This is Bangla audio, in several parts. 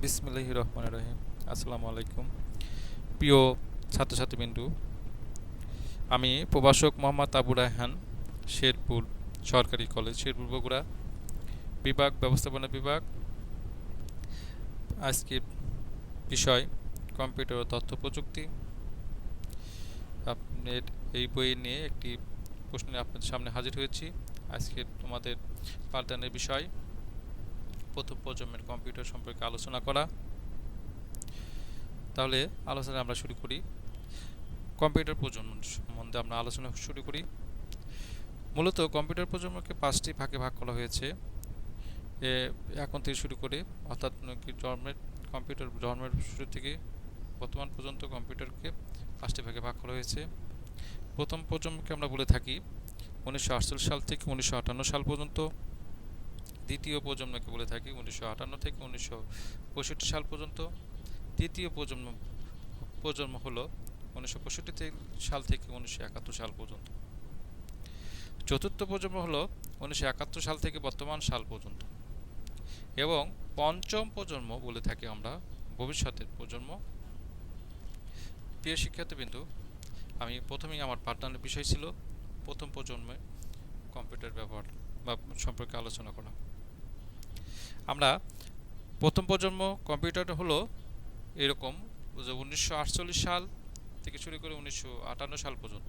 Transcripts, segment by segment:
বিসমিল্লাহির রহমানির রহিম। আসসালামু আলাইকুম প্রিয় ছাত্রছাত্রীবৃন্দু। আমি প্রভাষক মোহাম্মদ আবু রায়হান, শেরপুর সরকারি কলেজ, শেরপুর বগুড়া বিভাগ, ব্যবস্থাপনা বিভাগ। আজকের বিষয় কম্পিউটার ও তথ্য প্রযুক্তি। আপনার এই বই নিয়ে একটি প্রশ্ন নিয়ে আপনাদের সামনে হাজির হয়েছি। আজকে তোমাদের পাঠদানের বিষয় প্রথম প্রজন্মের কম্পিউটার সম্পর্কে আলোচনা করা। তাহলে আলোচনা আমরা শুরু করি। কম্পিউটার প্রজন্ম সম্বন্ধে আমরা আলোচনা শুরু করি। মূলত কম্পিউটার প্রজন্মকে 5টি ভাগে ভাগ করা হয়েছে এখন থেকে শুরু করে, অর্থাৎ কম্পিউটার জন্মের শুরু থেকে বর্তমান পর্যন্ত কম্পিউটারকে 5টি ভাগে ভাগ করা হয়েছে। প্রথম প্রজন্মকে আমরা বলে থাকি 1948 সাল থেকে 1958 সাল পর্যন্ত। দ্বিতীয় প্রজন্মকে বলে থাকি 1958 থেকে 1965 সাল পর্যন্ত। তৃতীয় প্রজন্ম হলো 1965 সাল থেকে 1971 সাল পর্যন্ত। চতুর্থ প্রজন্ম হলো 1971 সাল থেকে বর্তমান সাল পর্যন্ত। এবং পঞ্চম প্রজন্ম বলে থাকি আমরা ভবিষ্যতের প্রজন্ম। প্রিয় শিক্ষার্থীবৃন্দ, আমি প্রথমেই আমার পাঠদানের বিষয় ছিল প্রথম প্রজন্মে কম্পিউটার ব্যবহার বা সম্পর্কে আলোচনা করা। আমরা প্রথম প্রজন্ম কম্পিউটার হলো এরকম যে 1948 সাল থেকে শুরু করে 1958 সাল পর্যন্ত।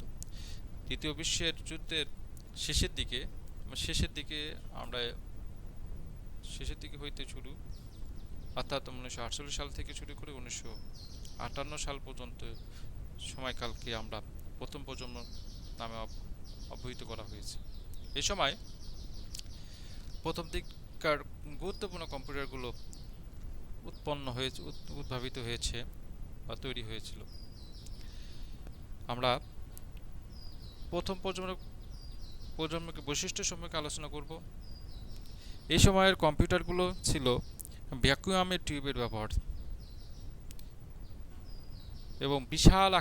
দ্বিতীয় বিশ্বের যুদ্ধের শেষের দিকে আমরা শেষের দিকে হইতে শুরু, অর্থাৎ 1948 সাল থেকে শুরু করে 1958 সাল পর্যন্ত সময়কালকে আমরা প্রথম প্রজন্ম নামে অবহিত করা হয়েছে। এই সময় প্রথম দিককার গুরুত্বপূর্ণ কম্পিউটারগুলো উদ্ভাবিত হয়েছে বা তৈরি হয়েছিল। আমরা প্রথম প্রজন্মকে বৈশিষ্ট্য সম্পর্কে আলোচনা করব। এই সময়ের কম্পিউটারগুলো ছিল ভ্যাকুয়ামের টিউবের ব্যবহার এবং বিশাল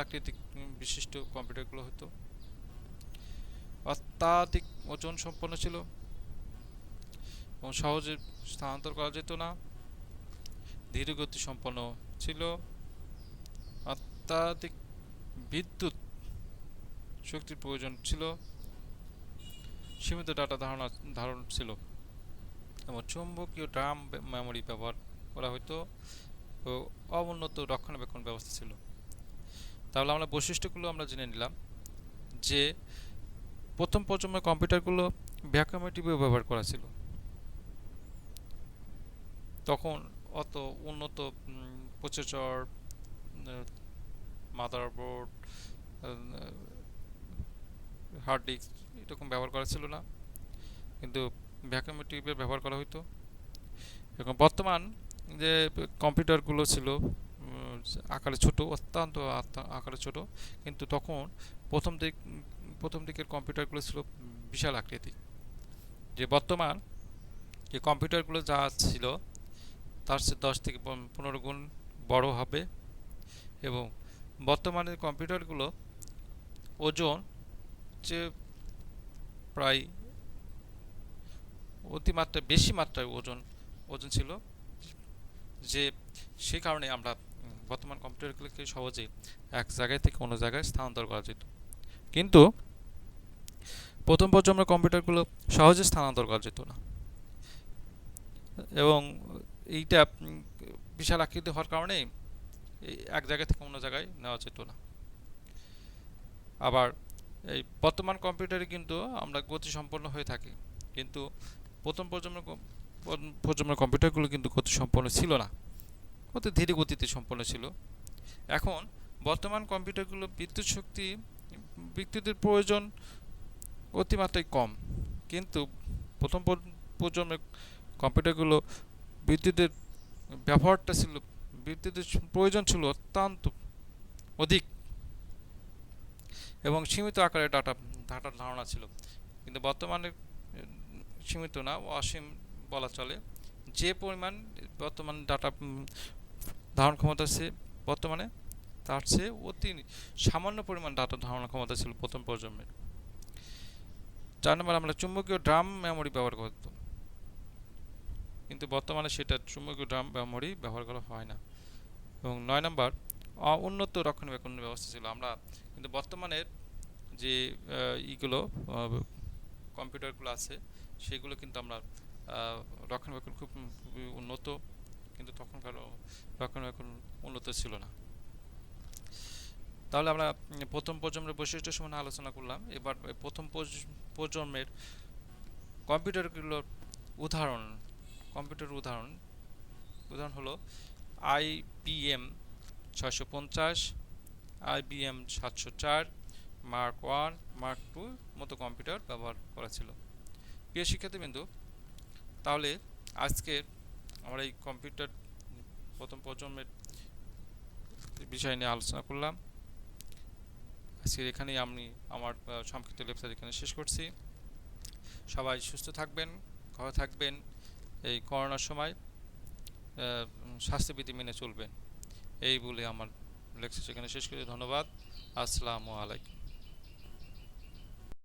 আকৃতিক বিশিষ্ট কম্পিউটারগুলো হতো। অত্যাধিক ওজন সম্পন্ন ছিল এবং সহজে স্থানান্তর করা যেত না। ধীরগতি সম্পন্ন ছিল। অত্যাধিক বিদ্যুৎ শক্তির প্রয়োজন ছিল। সীমিত ডাটা ধারণ ছিল এবং চৌম্বকীয় ড্রাম মেমোরি ব্যবহার করা হতো ও অনুন্নত রক্ষণাবেক্ষণ ব্যবস্থা ছিল। তাহলে আমরা বৈশিষ্ট্যগুলো আমরা জেনে নিলাম যে প্রথম প্রজন্মের কম্পিউটারগুলো ভ্যাকুয়াম টিউব ব্যবহার করা ছিল। তখন অত উন্নত প্রসেসর, মাদারবোর্ড, হার্ড ডিস্ক এরকম ব্যবহার করা ছিল না, কিন্তু ভ্যাকুয়াম টিউবের ব্যবহার করা হতো। এবং বর্তমান যে কম্পিউটারগুলো ছিল আকারে ছোট, অত্যন্ত আকারে ছোট, কিন্তু তখন প্রথম দিকের কম্পিউটারগুলো ছিল বিশাল আকৃতি। যে বর্তমান যে কম্পিউটারগুলো যা ছিল তার চেয়ে 10 থেকে 15 গুণ বড় হবে। এবং বর্তমানের কম্পিউটারগুলো ওজন যে প্রায় অতিমাত্রায় বেশি মাত্রায় ওজন ছিল, যে সেই কারণে আমরা বর্তমান কম্পিউটারগুলোকে সহজে এক জায়গায় থেকে অন্য জায়গায় স্থানান্তর করা যেত। কিন্তু প্রথম প্রজন্মের কম্পিউটারগুলো সহজে স্থানান্তর করা যেত না এবং এইটা বিশাল আকৃতি হওয়ার কারণে এক জায়গা থেকে অন্য জায়গায় নেওয়া যেত না। আবার এই বর্তমান কম্পিউটারে কিন্তু আমরা গতি সম্পন্ন হয়ে থাকি, কিন্তু প্রথম প্রজন্মের কম্পিউটারগুলো কিন্তু গতি সম্পন্ন ছিল না, অতি ধীরে গতিতে সম্পন্ন ছিল। এখন বর্তমান কম্পিউটারগুলো বিদ্যুতের প্রয়োজন অতিমাত্রায় কম, কিন্তু প্রথম প্রজন্মের কম্পিউটারগুলো বিদ্যুতের বিদ্যুতের প্রয়োজন ছিল অত্যন্ত অধিক এবং সীমিত আকারে ডাটার ধারণা ছিল। কিন্তু বর্তমানে সীমিত না, অসীম বলা চলে। যে পরিমাণ বর্তমান ডাটা ধারণ ক্ষমতা বর্তমানে তার চেয়ে অতি সামান্য পরিমাণ ডাটা ধারণা ক্ষমতা ছিল প্রথম প্রজন্মের। 4 নম্বর, আমরা চুম্বকীয় ড্রাম মেমোরি ব্যবহার করতাম। কিন্তু বর্তমানে সেটা চুম্বকীয় ড্রাম মেমোরি ব্যবহার করা হয় না। এবং 9 নাম্বার, উন্নত রক্ষণাবেক্ষণ ব্যবস্থা ছিল। আমরা কিন্তু বর্তমানে যে ইগুলো কম্পিউটারগুলো আছে সেগুলো কিন্তু আমরা রক্ষণাবেক্ষণ খুবই উন্নত, কিন্তু তখনকার রক্ষণাবেক্ষণ উন্নত ছিল না। তাহলে আমরা প্রথম প্রজন্মের বৈশিষ্ট্য সম্বন্ধে আলোচনা করলাম। এবার প্রথম প্রজন্মের কম্পিউটারগুলোর উদাহরণ, কম্পিউটার উদাহরণ উদাহরণ হলো IBM 650, IBM 704, মার্ক 1, মার্ক 2 মতো কম্পিউটার ব্যবহার করা ছিল। প্রিয় শিক্ষার্থীবৃন্দ, তাহলে আজকে আমরা এই কম্পিউটার প্রথম প্রজন্মের বিষয় নিয়ে আলোচনা করলাম। আজকে এখানেই আমি আমার সংক্ষিপ্ত লেকচার এখানে শেষ করছি। সবাই সুস্থ থাকবেন, ঘরে থাকবেন, এই করোনার সময় স্বাস্থ্যবিধি মেনে চলবেন, এই বলে আমার লেকচার এখানে শেষ করি। ধন্যবাদ। আসসালামু আলাইকুম।